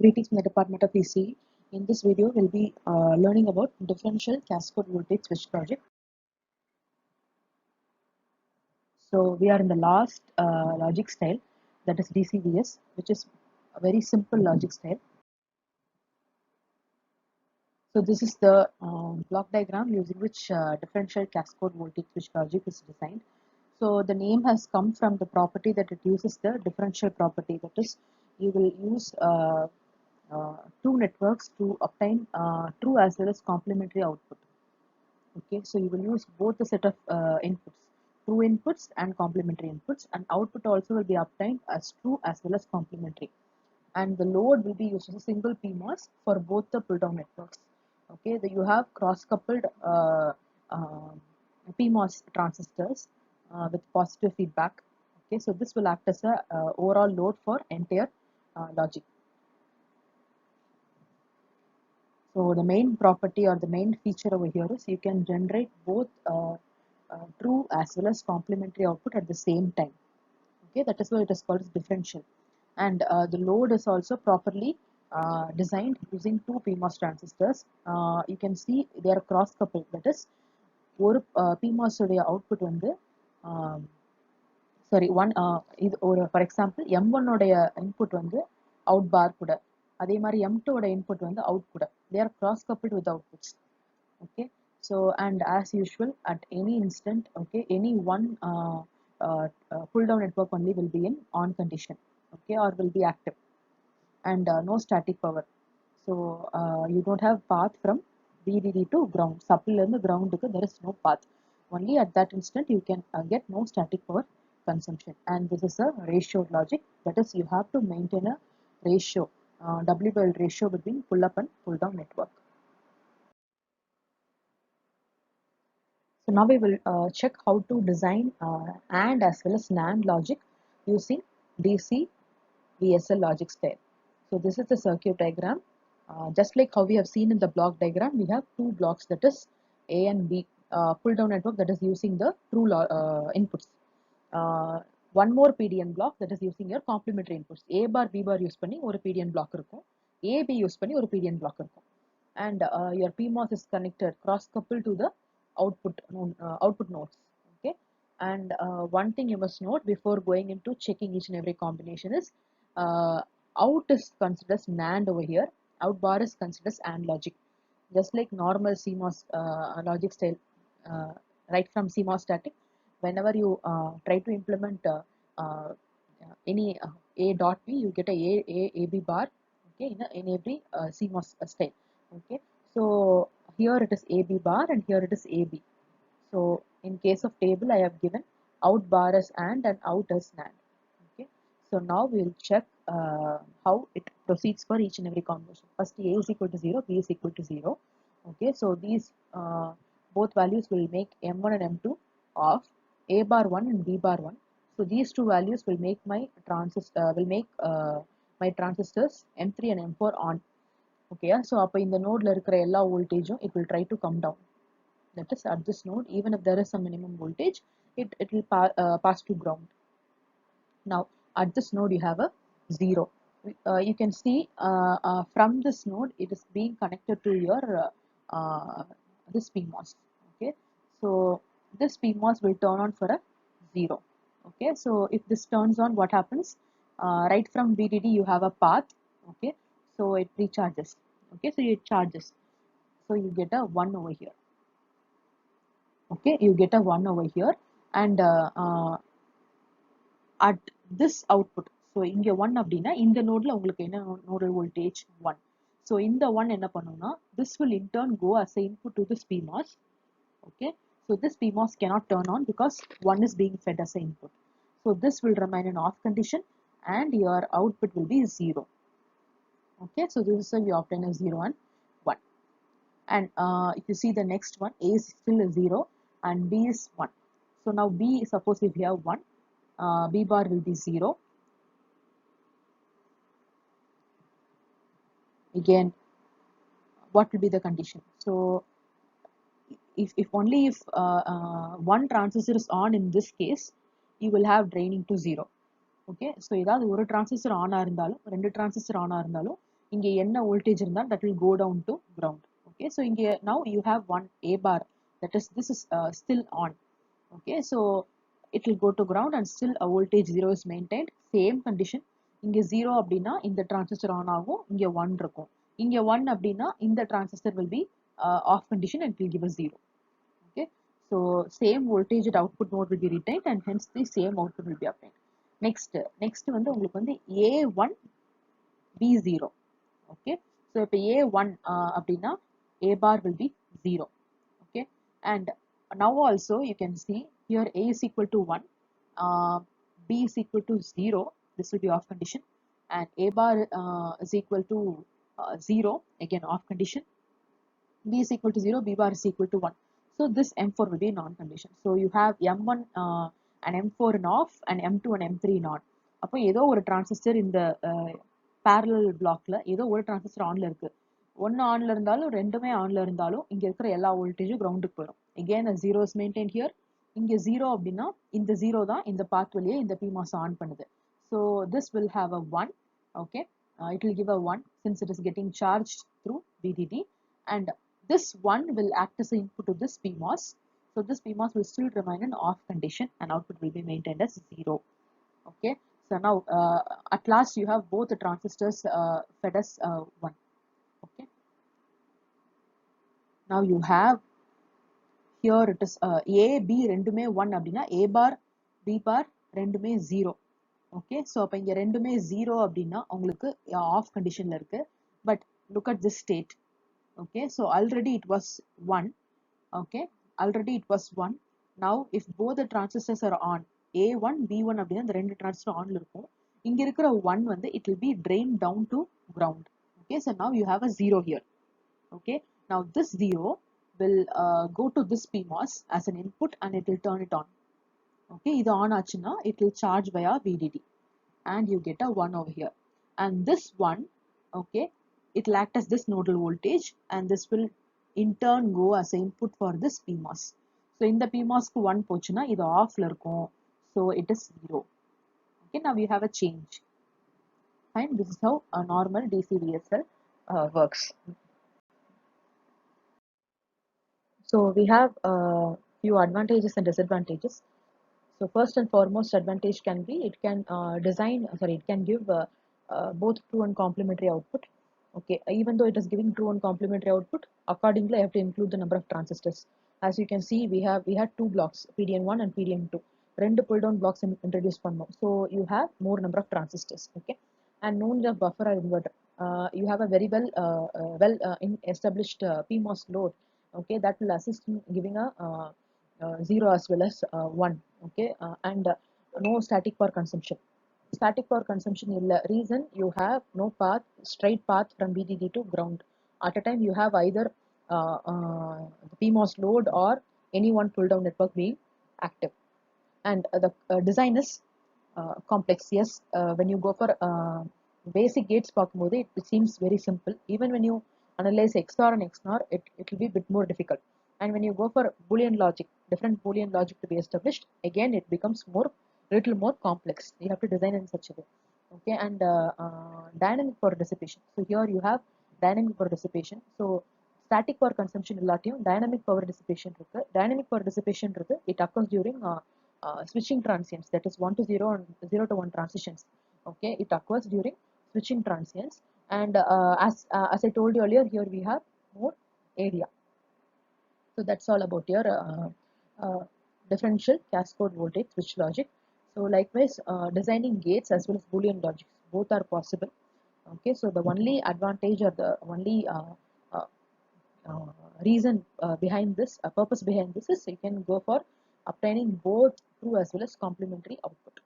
Greetings from the Department of ECE. In this video, we'll be learning about differential cascade voltage switch project. So we are in the last logic style, that is DCVS, which is a very simple logic style. So this is the block diagram using which differential cascade voltage switch logic is designed. So the name has come from the property that it uses the differential property, that is you will use two networks to obtain true as well as complementary output. Okay, so you will use both the set of inputs, true inputs and complementary inputs, and output also will be obtained as true as well as complementary. And the load will be used as a single PMOS for both the pull down networks. Okay, you have cross coupled PMOS transistors with positive feedback. Okay, so this will act as a overall load for entire logic. So the main property or the main feature over here is you can generate both true as well as complementary output at the same time. Okay, that is why it is called as differential. And the load is also properly designed using two PMOS transistors. You can see they are cross coupled. That is, ஒரு PMOS உடைய output வந்து இது ஒரு for example M1 உடைய input வந்து out பார் கூட, அதே மாதிரி M2 உடைய இன்புட் வந்து அவுட் கூட, they are cross coupled with outputs. Okay, so and as usual at any instant, okay, any one pull down network only will be in on condition, okay, or will be active, and no static power. So you don't have path from VDD to ground. Supply and the ground, there is no path. Only at that instant you can get no static power consumption. And this is a ratio logic. That is, you have to maintain a ratio, W/L ratio between pull up and pull down network. So now we will check how to design AND as well as NAND logic using DC VSL logic style. So this is the circuit diagram. Just like how we have seen in the block diagram, we have two blocks, that is A and B pull down network, that is using the true inputs. One more PDN block, that is using your complementary inputs. A bar B bar use பண்ணி ஒரு PDN block இருக்கும், A B use பண்ணி ஒரு PDN block இருக்கும். And your PMOS is connected cross coupled to the output nodes. Okay, and one thing you must note before going into checking each and every combination is out is considered as NAND over here, out bar is considered as AND logic. Just like normal CMOS logic style, right from CMOS static, whenever you try to implement any A dot B, you get a B bar, okay, in every CMOS style. Okay, so here it is AB bar and here it is AB. So in case of table, I have given out bar as AND and out as NAND. Okay, so now we will check how it proceeds for each and every combination. First, A is equal to 0, B is equal to 0. Okay, so these both values will make M1 and M2 off, A bar 1 and B bar 1. So these two values will make my my transistors M3 and M4 on. Okay, so அப்போ இந்த நோட்ல இருக்கிற எல்லா வோல்டேஜும் it will try to come down. That is, at this node, even if there is some minimum voltage, it will pass to ground. Now at this node you have a 0. You can see from this node it is being connected to your this PMOS. Okay, so this PMOS will turn on for a 0. Okay, so if this turns on, what happens? Right from VDD you have a path. Okay, so it recharges. Okay, so it charges, so you get a 1 over here. Okay, you get a 1 over here, and at this output, so இங்க 1 அப்படின்னா இந்த நோட்ல உங்களுக்கு என்ன nodal voltage 1. so இந்த 1 என்ன பண்ணும்னா, this will in turn go as a input to this PMOS. Okay, so this PMOS cannot turn on because 1 is being fed as an input. So this will remain in off condition and your output will be 0. Okay, so this is how you obtain a 0 and 1. And if you see the next one, A is still a 0 and B is 1. So now B, suppose if you have 1, B bar will be 0. Again, what will be the condition? So if only if one transistor is on, in this case you will have draining to 0. Okay, so ஏதாவது ஒரு transistor on இருந்தாலும், ரெண்டு transistor on இருந்தாலும் இங்கே என்ன voltage இருந்தால் that will go down to ground. Okay, so இங்கே now you have one A bar, that is this is still on. Okay, so it will go to ground and still a voltage 0 is maintained. Same condition, இங்கே 0 அப்படின்னா இந்த transistor on ஆகும், இங்கே 1 இருக்கும். இங்கே 1 அப்படின்னா இந்த transistor will be off condition and it will give us 0. Okay, so same voltage at output node will be retained and hence the same output will be obtained. Next வந்து உங்களுக்கு வந்து A1 B0. Okay, so இப்போ A1 அப்படின்னா A bar will be 0. Okay, and now also you can see here A is equal to 1, B is equal to 0, this will be off condition, and A bar is equal to 0, again off condition, B is equal to 0, B bar is equal to 1. So this M4 will be non-condition. So you have M1 and M4 in off and M2 and M3 in on. அப்போ ஏதோ ஒரு transistor இந்த parallel blockல ஏதோ ஒரு transistor ஆன்ல இருக்கு. ஒன்னு ஆன்ல இருந்தாலும் ரெண்டுமே ஆன்ல இருந்தாலும் இங்க இருக்கிற எல்லா வோல்டேஜும் கிரவுண்டுக்கு போயிடும். again a 0 is maintained here. இங்க 0 அப்படின்னா இந்த 0 தான் இந்த பாத் வழியே இந்த PMOS ஆன் பண்ணுது. So this will have a 1. Okay, it will give a 1 since it is getting charged through VDD, and this 1 will act as an input to this PMOS. So this PMOS will still remain in off condition and output will be maintained as 0. Okay, so now at last you have both the transistors fed as 1. Okay, now you have here it is A, B ரெண்டுமே 1 அப்படின்னா A bar, B bar ரெண்டுமே 0. Okay, so அப்ப இங்க ரெண்டுமே 0 அப்படின்னா உங்களுக்கு off conditionல இருக்கு. But look at this state. Okay, so already it was 1. Okay, already it was 1. Now if both the transistors are on, A1 B1 அப்படின்னா இந்த ரெண்டு டிரான்சிஸ்டர் ஆன்ல இருக்கும். இங்க இருக்கிற 1 வந்து it will be drained down to ground. Okay, so now you have a 0 here. Okay, now this 0 will go to this PMOS as an input and it will turn it on. Okay, இது on ஆச்சுன்னா it will charge via VDD and you get a 1 over here, and this 1, okay, it will act as this nodal voltage and this will in turn go as an input for this PMOS. So இந்த PMOS க்கு 1 போச்சுன்னா இது offல இருக்கும், so it is 0. Okay, now we have a change. Fine, this is how a normal DC VSL works. So we have few advantages and disadvantages. So first and foremost advantage can be it can it can give both true and complementary output. Okay, even though it is giving true and complementary output, accordingly I have to include the number of transistors. As you can see, we had two blocks, PDN1 and PDN2. ரெண்டு pull down blocks introduce பண்ணோம். So you have more number of transistors. Okay, and no need of buffer or inverter. You have a very well established PMOS load. Okay, that will assist in giving a 0 as well as 1. Okay, and no static power consumption. Static power consumption illa reason you have no path, straight path from VDD to ground. At a time you have either the PMOS load or any one pull down network being active. And the design is complex. Yes, when you go for basic gates பார்க்கும்போது it seems very simple. Even when you analyze XOR and XNOR, it will be a bit more difficult. And when you go for Boolean logic, different Boolean logic to be established, again it becomes little more complex. You have to design in such a way. Okay, and dynamic power dissipation. So here you have dynamic power dissipation. So static power consumption இல்லாட்டியும் dynamic power dissipation இருக்கு. Dynamic power dissipation இருக்கு, it occurs during switching transients, that is 1 to 0 and 0 to 1 transitions. Okay, it occurs during switching transients, and as I told you earlier, here we have more area. So that's all about your uh, differential cascode voltage switch logic. So likewise, designing gates as well as Boolean logic, both are possible. Okay, so the only advantage or the only uh, reason behind this, purpose behind this is you can go for obtaining both true as well as complementary output.